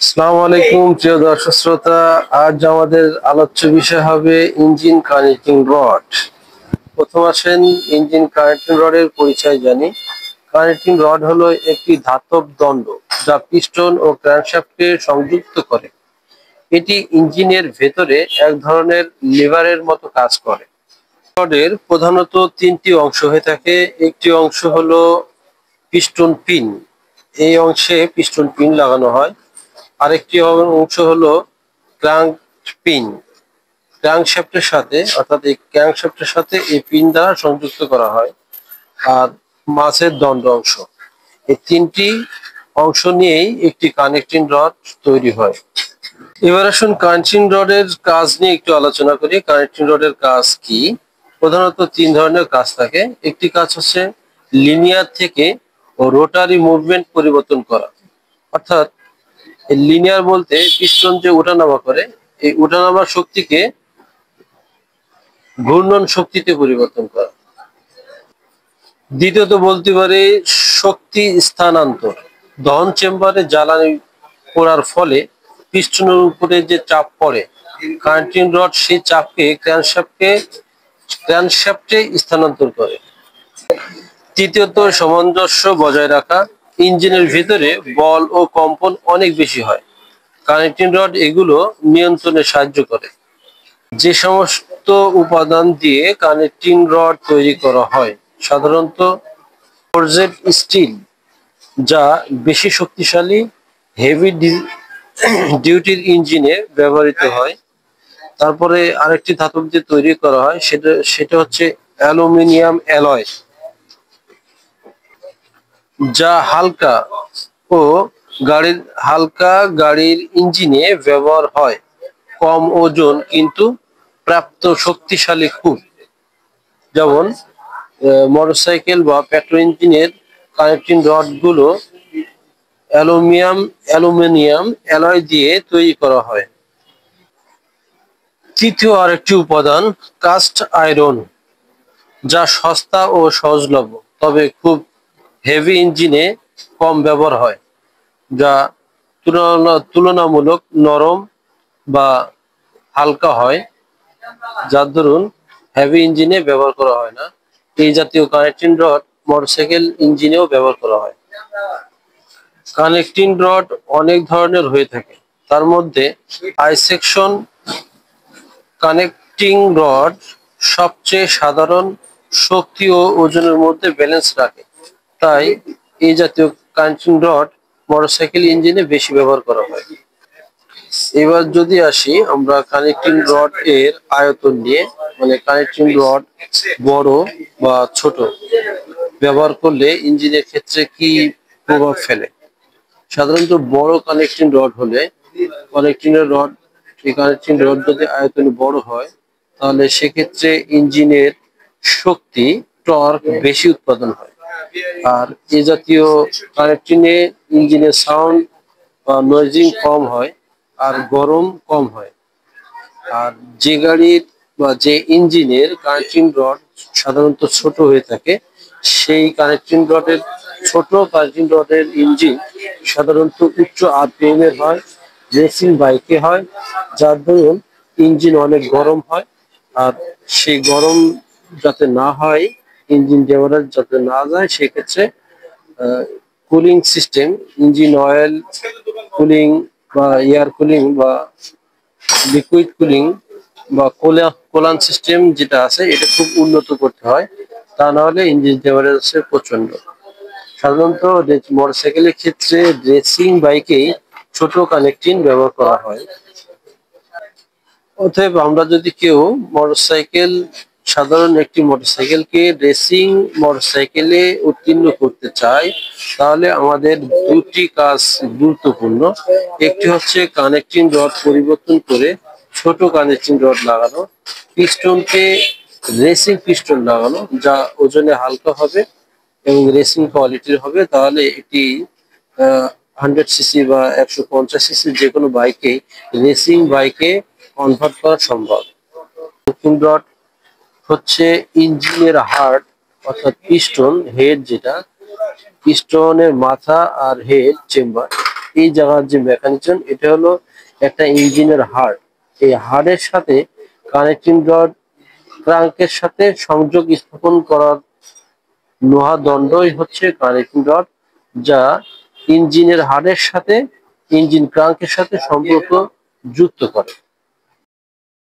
আসসালামু আলাইকুম প্রিয় দর্শক শ্রোতা। আজ আমাদের আলোচ্য বিষয় হবে ইঞ্জিন কানেক্টিং রড। প্রথম আসেন ইঞ্জিন কানেক্টিং রডের পরিচয় জানি। কানেক্টিং রড হলো একটি ধাতব দণ্ড যা পিস্টন ও ক্র্যাঙ্কশ্যাফটকে সংযুক্ত করে। এটি ইঞ্জিনের ভেতরে এক ধরনের লিভারের মতো কাজ করে। রডের প্রধানত তিনটি অংশ হয়ে থাকে। একটি অংশ হলো পিস্টন পিন, এই অংশে পিস্টন পিন লাগানো হয়। আরেকটি অংশ হলো ক্রাঙ্ক পিন, ক্র্যাঙ্কশ্যাফটের সাথে অর্থাৎ এই ক্র্যাঙ্কশ্যাফটের সাথে এই পিন দ্বারা সংযুক্ত করা হয়। আর মাঝের দণ্ড অংশ, এই তিনটি অংশ নিয়েই একটি কানেক্টিং রড তৈরি হয়। এবার আসুন কানেক্টিং রডের কাজ নিয়ে একটু আলোচনা করি। কানেক্টিং রডের কাজ কি? প্রধানত তিন ধরনের কাজ থাকে। একটি কাজ হচ্ছে লিনিয়ার থেকে ও রোটারি মুভমেন্ট পরিবর্তন করা, অর্থাৎ লিনিয়ার বলতে পিস্টন যে ওঠানামা করে, এই ওঠানামার শক্তিকে ঘূর্ণন শক্তিতে পরিবর্তন করা। দ্বিতীয়ত বলতে পারে শক্তি স্থানান্তর। দহন চেম্বারে জ্বালানি পড়ার ফলে পিস্টনের উপরে যে চাপ পড়ে, কানেক্টিং রড সেই চাপকে ক্র্যাঙ্কশ্যাফটে স্থানান্তর করে। তৃতীয়ত সামঞ্জস্য বজায় রাখা। ইঞ্জিনের ভিতরে বল ও কম্পন অনেক বেশি হয়, কানেক্টিং রড এগুলো নিয়ন্ত্রণে সাহায্য করে। যে সমস্ত উপাদান দিয়ে কানেক্টিং রড তৈরি করা হয় সাধারণত ফোরজেড স্টিল, যা বেশি শক্তিশালী হেভি ডিউটির ইঞ্জিনে ব্যবহৃত হয়। তারপরে আরেকটি ধাতব দিয়ে তৈরি করা হয়, সেটা হচ্ছে অ্যালুমিনিয়াম অ্যালয়, যা ও হালকা গাড়ির ইঞ্জিনে ব্যবহার হয়। কম ওজন কিন্তু প্রাপ্ত শক্তিশালী খুব। যেমন মোটরসাইকেল বা পেট্রোল ইঞ্জিনের কানেক্টিং রড গুলো অ্যালুমিনিয়াম অ্যালয় দিয়ে তৈরি করা হয়। তৃতীয় আরেকটি উপাদান কাস্ট আয়রন, যা সস্তা ও সহজলভ্য, তবে খুব হেভি ইঞ্জিনে কম ব্যবহার হয়, যা তুলনামূলক নরম বা হালকা হয়, যার দরুন হেভি ইঞ্জিনে ব্যবহার করা হয় না। এই জাতীয় কানেক্টিং রড মোটরসাইকেল ইঞ্জিনেও ব্যবহার করা হয়। কানেক্টিং রড অনেক ধরনের হয়ে থাকে, তার মধ্যে আই সেকশন কানেক্টিং রড সবচেয়ে সাধারণ, শক্তি ও ওজনের মধ্যে ব্যালেন্স রাখে। তাই এই জাতীয় কানেক্টিং রড মোটরসাইকেল ইঞ্জিনে বেশি ব্যবহার করা হয়। এবার যদি আসি আমরা কানেক্টিং রড এর আয়তন নিয়ে, মানে কানেক্টিং রড বড় বা ছোট ব্যবহার করলে ইঞ্জিনের ক্ষেত্রে কি প্রভাব ফেলে। সাধারণত বড় কানেক্টিং রড হলে কানেক্টিং রড যদি আয়তনে বড় হয়, তাহলে সেক্ষেত্রে ইঞ্জিনের শক্তি টর্ক বেশি উৎপাদন হয়। আর এ জাতীয় কানেক্টিং এ ইঞ্জিনের সাউন্ড বা নয়েজিং কম হয় আর গরম কম হয়। আর যে গাড়ির বা যে ইঞ্জিনের কানেক্টিং রড সাধারণত ছোট হয়ে থাকে, সেই ছোট কানেক্টিং রডের ইঞ্জিন সাধারণত উচ্চ আরপিএম এর হয়, রেসিং বাইকে হয়, যার দরুন ইঞ্জিন অনেক গরম হয়। আর সেই গরম যাতে না হয়, ইঞ্জিন ডেমারেজ যাতে না যায়, সেক্ষেত্রে cooling system, engine oil cooling বা এয়ার কুলিং বা লিকুইড কুলিং বা কোলান সিস্টেম যেটা আছে, এটা খুব উন্নত করতে হয়, তা না হলে ইঞ্জিন ড্যামেজ আছে প্রচন্ড। সাধারণত মোটরসাইকেলের ক্ষেত্রে রেসিং বাইকেই ছোট কানেক্টিং ব্যবহার করা হয়। অতএব আমরা যদি কেউ মোটরসাইকেল সাধারণ একটি মোটরসাইকেলকে রেসিং মোটরসাইকেলে উত্তীর্ণ করতে চাই, তাহলে আমাদের দুটি কাজ গুরুত্বপূর্ণ। একটি হচ্ছে কানেক্টিং রড পরিবর্তন করে ছোট কানেক্টিং রড লাগানো, পিস্টনকে রেসিং পিস্টন লাগানো, যা ওজনে হালকা হবে এবং রেসিং কোয়ালিটির হবে। তাহলে এটি 100 সিসি বা 150 সিসি যে কোনো বাইকে রেসিং বাইকে কনভার্ট করা সম্ভব। কানেক্টিং রড হচ্ছে ইঞ্জিনের হার্ট, অর্থাৎ পিস্টন হেড, যেটা পিস্টনের মাথা আর হেড চেম্বার, এই জায়গার যে মেকানিজম, এটা হলো একটা ইঞ্জিনের হাড়। এই হাড়ের সাথে কানেক্টিং রড ক্রাঙ্কের সাথে সংযোগ স্থাপন করার লোহা দণ্ডই হচ্ছে কানেক্টিং রড, যা ইঞ্জিনের হাড়ের সাথে ইঞ্জিন ক্রাঙ্কের সাথে সম্পর্ক যুক্ত করে।